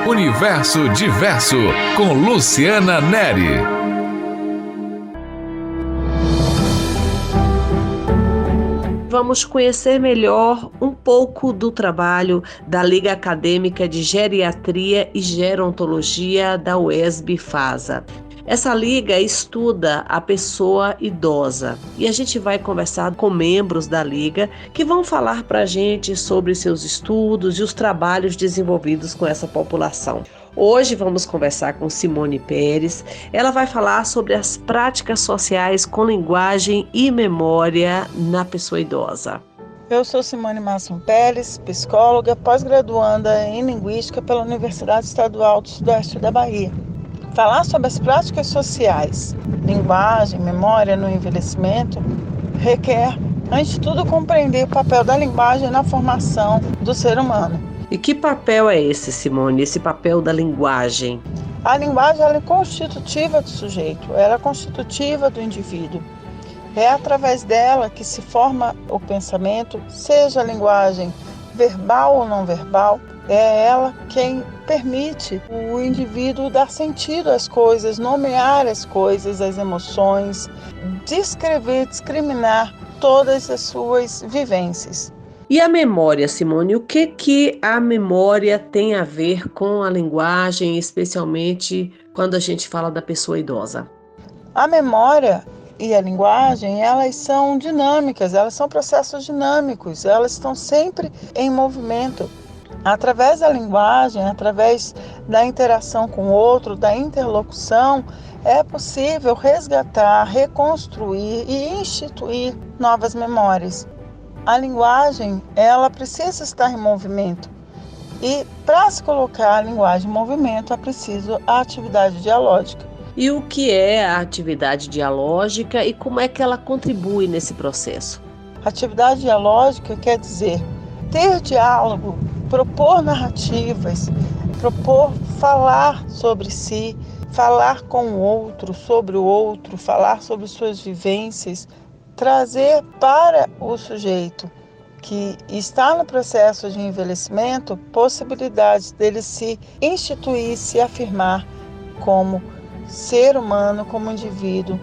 Universo Diverso, com Luciana Neri. Vamos conhecer melhor um pouco do trabalho da Liga Acadêmica de Geriatria e Gerontologia da UESB-FASA. Essa liga estuda a pessoa idosa e a gente vai conversar com membros da liga que vão falar para a gente sobre seus estudos e os trabalhos desenvolvidos com essa população. Hoje vamos conversar com Simone Pérez. Ela vai falar sobre as práticas sociais com linguagem e memória na pessoa idosa. Eu sou Simone Máximo Pérez, psicóloga, pós-graduanda em Linguística pela Universidade Estadual do Sudeste da Bahia. Falar sobre as práticas sociais, linguagem, memória no envelhecimento, requer, antes de tudo, compreender o papel da linguagem na formação do ser humano. E que papel é esse, Simone, esse papel da linguagem? A linguagem ela é constitutiva do sujeito, ela é constitutiva do indivíduo. É através dela que se forma o pensamento, seja a linguagem verbal ou não verbal, é ela quem permite o indivíduo dar sentido às coisas, nomear as coisas, as emoções, descrever, discriminar todas as suas vivências. E a memória, Simone, o que a memória tem a ver com a linguagem, especialmente quando a gente fala da pessoa idosa? A memória e a linguagem, elas são dinâmicas, elas são processos dinâmicos, elas estão sempre em movimento. Através da linguagem, através da interação com o outro, da interlocução, é possível resgatar, reconstruir e instituir novas memórias. A linguagem, ela precisa estar em movimento. E para se colocar a linguagem em movimento, é preciso a atividade dialógica. E o que é a atividade dialógica e como é que ela contribui nesse processo? Atividade dialógica quer dizer ter diálogo, propor narrativas, propor falar sobre si, falar com o outro, sobre o outro, falar sobre suas vivências, trazer para o sujeito que está no processo de envelhecimento possibilidades dele se instituir, se afirmar como ser humano, como indivíduo,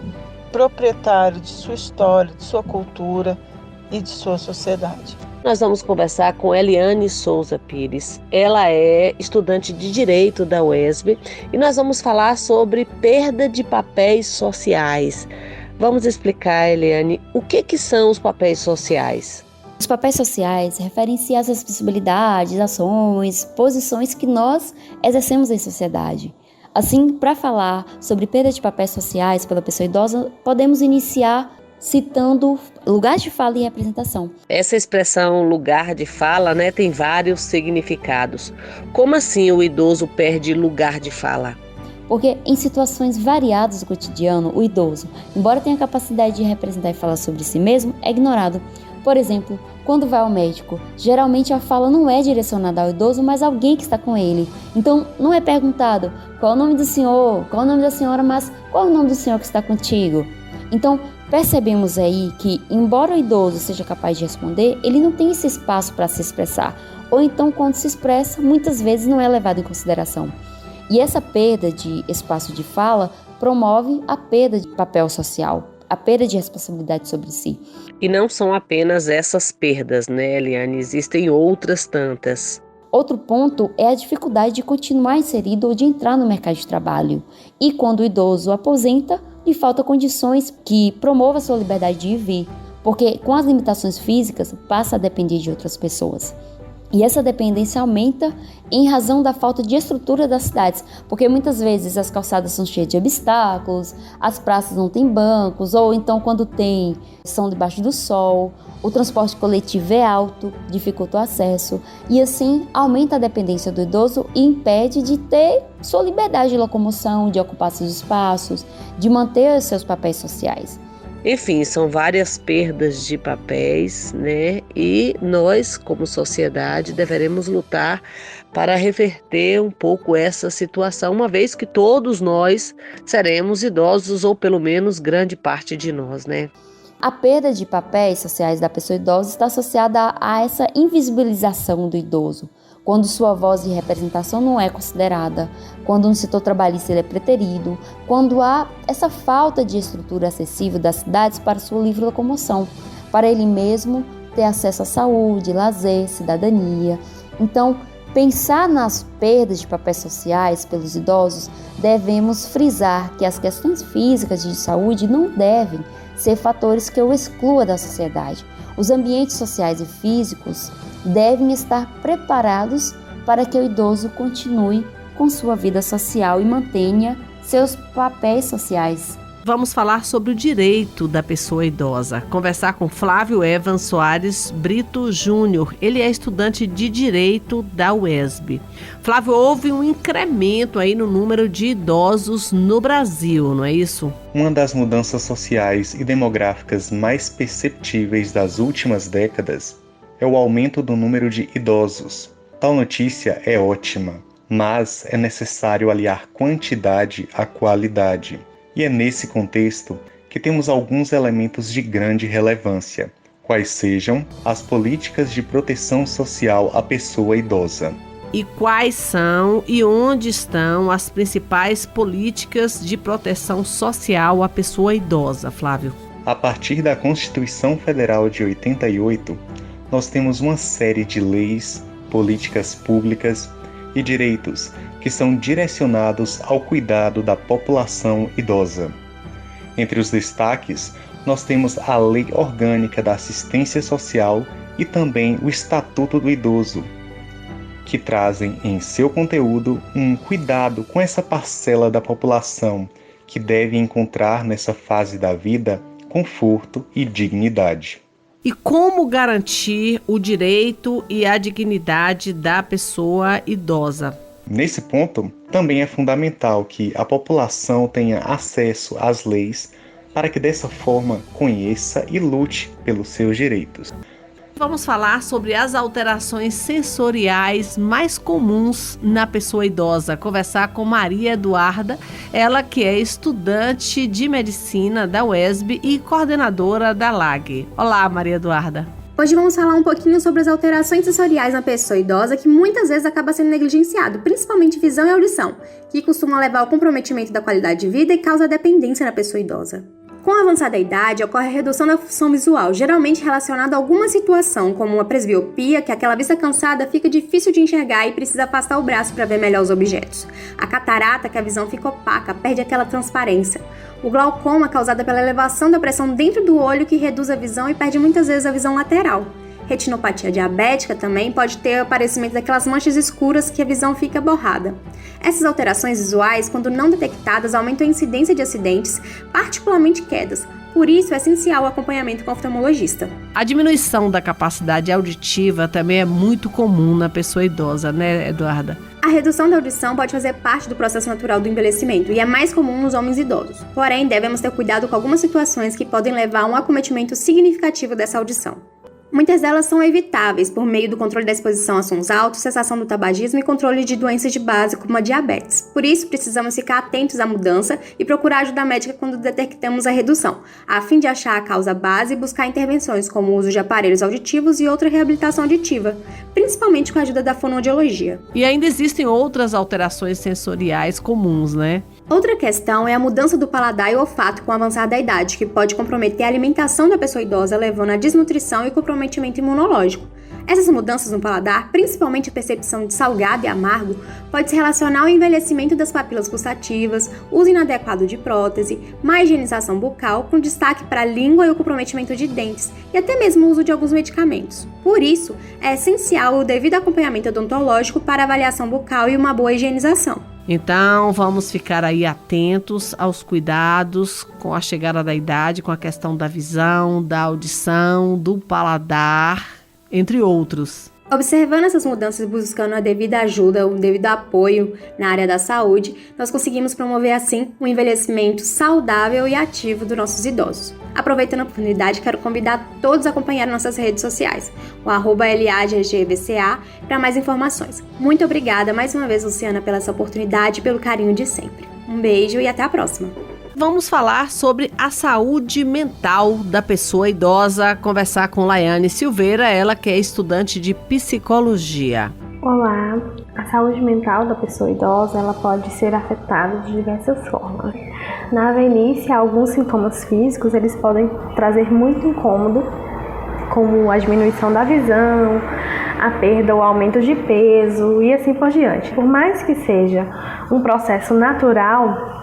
proprietário de sua história, de sua cultura e de sua sociedade. Nós vamos conversar com Eliane Souza Pires. Ela é estudante de Direito da UESB e nós vamos falar sobre perda de papéis sociais. Vamos explicar, Eliane, o que são os papéis sociais? Os papéis sociais referem-se às responsabilidades, ações, posições que nós exercemos em sociedade. Assim, para falar sobre perda de papéis sociais pela pessoa idosa, podemos iniciar citando lugar de fala e representação. Essa expressão lugar de fala, tem vários significados. Como assim o idoso perde lugar de fala? Porque em situações variadas do cotidiano, o idoso, embora tenha capacidade de representar e falar sobre si mesmo, é ignorado. Por exemplo, quando vai ao médico, geralmente a fala não é direcionada ao idoso, mas a alguém que está com ele. Então, não é perguntado qual é o nome do senhor, qual é o nome da senhora, mas qual é o nome do senhor que está contigo. Então, percebemos aí que, embora o idoso seja capaz de responder, ele não tem esse espaço para se expressar. Ou então, quando se expressa, muitas vezes não é levado em consideração. E essa perda de espaço de fala promove a perda de papel social, a perda de responsabilidade sobre si. E não são apenas essas perdas, Eliane? Existem outras tantas. Outro ponto é a dificuldade de continuar inserido ou de entrar no mercado de trabalho. E quando o idoso aposenta, lhe faltam condições que promovam a sua liberdade de ir e vir, porque com as limitações físicas passa a depender de outras pessoas. E essa dependência aumenta em razão da falta de estrutura das cidades, porque muitas vezes as calçadas são cheias de obstáculos, as praças não têm bancos, ou então quando tem, são debaixo do sol, o transporte coletivo é alto, dificulta o acesso, e assim aumenta a dependência do idoso e impede de ter sua liberdade de locomoção, de ocupar seus espaços, de manter seus papéis sociais. Enfim, são várias perdas de papéis, E nós, como sociedade, deveremos lutar para reverter um pouco essa situação, uma vez que todos nós seremos idosos, ou pelo menos grande parte de nós, A perda de papéis sociais da pessoa idosa está associada a essa invisibilização do idoso. quando sua voz e representação não é considerada, quando no setor trabalhista ele é preterido, quando há essa falta de estrutura acessível das cidades para sua livre locomoção, para ele mesmo ter acesso à saúde, lazer, cidadania. Então, pensar nas perdas de papéis sociais pelos idosos, devemos frisar que as questões físicas de saúde não devem ser fatores que o exclua da sociedade. Os ambientes sociais e físicos devem estar preparados para que o idoso continue com sua vida social e mantenha seus papéis sociais. Vamos falar sobre o direito da pessoa idosa. Conversar com Flávio Evans Soares Brito Júnior. Ele é estudante de Direito da UESB. Flávio, houve um incremento aí no número de idosos no Brasil, não é isso? Uma das mudanças sociais e demográficas mais perceptíveis das últimas décadas é o aumento do número de idosos. Tal notícia é ótima, mas é necessário aliar quantidade à qualidade. E é nesse contexto que temos alguns elementos de grande relevância, quais sejam as políticas de proteção social à pessoa idosa. E quais são e onde estão as principais políticas de proteção social à pessoa idosa, Flávio? A partir da Constituição Federal de 88, nós temos uma série de leis, políticas públicas e direitos que são direcionados ao cuidado da população idosa. Entre os destaques, nós temos a Lei Orgânica da Assistência Social e também o Estatuto do Idoso, que trazem em seu conteúdo um cuidado com essa parcela da população que deve encontrar nessa fase da vida conforto e dignidade. E como garantir o direito e a dignidade da pessoa idosa? Nesse ponto, também é fundamental que a população tenha acesso às leis para que dessa forma conheça e lute pelos seus direitos. Vamos falar sobre as alterações sensoriais mais comuns na pessoa idosa. Conversar com Maria Eduarda, ela que é estudante de medicina da UESB e coordenadora da LAG. Olá, Maria Eduarda. Hoje vamos falar um pouquinho sobre as alterações sensoriais na pessoa idosa que muitas vezes acaba sendo negligenciado, principalmente visão e audição, que costumam levar ao comprometimento da qualidade de vida e causa dependência na pessoa idosa. Com a avançada idade, ocorre a redução da função visual, geralmente relacionada a alguma situação, como uma presbiopia, que aquela vista cansada fica difícil de enxergar e precisa afastar o braço para ver melhor os objetos. A catarata, que a visão fica opaca, perde aquela transparência. O glaucoma, causado pela elevação da pressão dentro do olho, que reduz a visão e perde muitas vezes a visão lateral. Retinopatia diabética também pode ter o aparecimento daquelas manchas escuras que a visão fica borrada. Essas alterações visuais, quando não detectadas, aumentam a incidência de acidentes, particularmente quedas. Por isso, é essencial o acompanhamento com o oftalmologista. A diminuição da capacidade auditiva também é muito comum na pessoa idosa, né, Eduarda? A redução da audição pode fazer parte do processo natural do envelhecimento e é mais comum nos homens idosos. Porém, devemos ter cuidado com algumas situações que podem levar a um acometimento significativo dessa audição. Muitas delas são evitáveis por meio do controle da exposição a sons altos, cessação do tabagismo e controle de doenças de base como a diabetes. Por isso, precisamos ficar atentos à mudança e procurar ajuda médica quando detectamos a redução, a fim de achar a causa base e buscar intervenções como o uso de aparelhos auditivos e outra reabilitação auditiva, principalmente com a ajuda da fonoaudiologia. E ainda existem outras alterações sensoriais comuns, né? Outra questão é a mudança do paladar e olfato com a avançada idade, que pode comprometer a alimentação da pessoa idosa, levando à desnutrição e comprometimento imunológico. Essas mudanças no paladar, principalmente a percepção de salgado e amargo, pode se relacionar ao envelhecimento das papilas gustativas, uso inadequado de prótese, má higienização bucal, com destaque para a língua e o comprometimento de dentes, e até mesmo o uso de alguns medicamentos. Por isso, é essencial o devido acompanhamento odontológico para avaliação bucal e uma boa higienização. Então, vamos ficar aí atentos aos cuidados com a chegada da idade, com a questão da visão, da audição, do paladar, entre outros. Observando essas mudanças e buscando a devida ajuda, o devido apoio na área da saúde, nós conseguimos promover assim um envelhecimento saudável e ativo dos nossos idosos. Aproveitando a oportunidade, quero convidar todos a acompanhar nossas redes sociais, o @LAGGBCA, para mais informações. Muito obrigada mais uma vez, Luciana, pela essa oportunidade e pelo carinho de sempre. Um beijo e até a próxima. Vamos falar sobre a saúde mental da pessoa idosa, conversar com Laiane Silveira, ela que é estudante de psicologia. Olá, a saúde mental da pessoa idosa ela pode ser afetada de diversas formas. Na velhice, alguns sintomas físicos eles podem trazer muito incômodo, como a diminuição da visão, a perda ou aumento de peso e assim por diante. Por mais que seja um processo natural,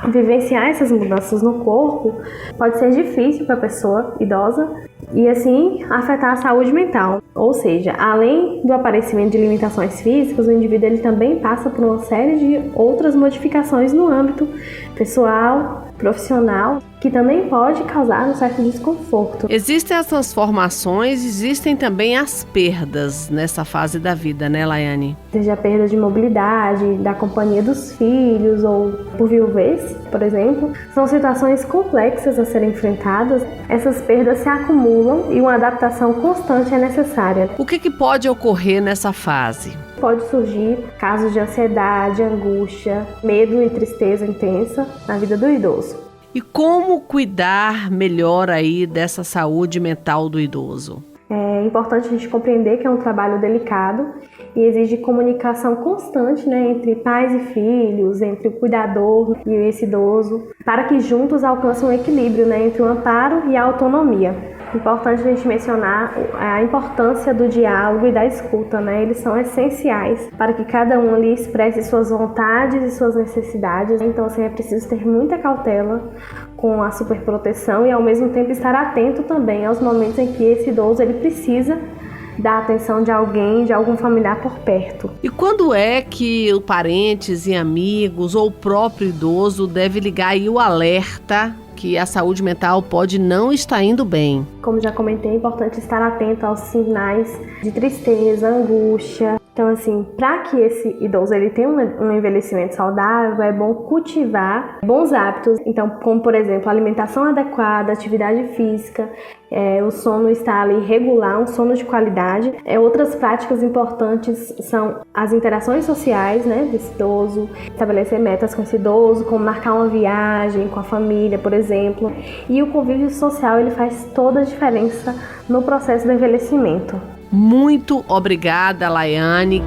vivenciar essas mudanças no corpo pode ser difícil para a pessoa idosa e assim afetar a saúde mental. Ou seja, além do aparecimento de limitações físicas, o indivíduo ele também passa por uma série de outras modificações no âmbito pessoal, profissional, que também pode causar um certo desconforto. Existem as transformações, existem também as perdas nessa fase da vida, né, Laiane? Seja a perda de mobilidade, da companhia dos filhos ou por viuvez, por exemplo, são situações complexas a serem enfrentadas. Essas perdas se acumulam e uma adaptação constante é necessária. O que pode ocorrer nessa fase? Pode surgir casos de ansiedade, angústia, medo e tristeza intensa na vida do idoso. E como cuidar melhor aí dessa saúde mental do idoso? É importante a gente compreender que é um trabalho delicado e exige comunicação constante, né, entre pais e filhos, entre o cuidador e esse idoso, para que juntos alcancem um equilíbrio, né, entre o amparo e a autonomia. Importante a gente mencionar a importância do diálogo e da escuta, né? Eles são essenciais para que cada um ali expresse suas vontades e suas necessidades. Então, assim, é preciso ter muita cautela com a superproteção e, ao mesmo tempo, estar atento também aos momentos em que esse idoso ele precisa da atenção de alguém, de algum familiar por perto. E quando é que os parentes e amigos ou o próprio idoso deve ligar aí o alerta que a saúde mental pode não estar indo bem? Como já comentei, é importante estar atento aos sinais de tristeza, angústia. Então, assim, para que esse idoso ele tenha um envelhecimento saudável, é bom cultivar bons hábitos. Então, como, por exemplo, alimentação adequada, atividade física, o sono estar ali regular, um sono de qualidade. Outras práticas importantes são as interações sociais, né, desse idoso, estabelecer metas com esse idoso, como marcar uma viagem com a família, por exemplo. E o convívio social, ele faz toda a diferença no processo do envelhecimento. Muito obrigada, Laiane.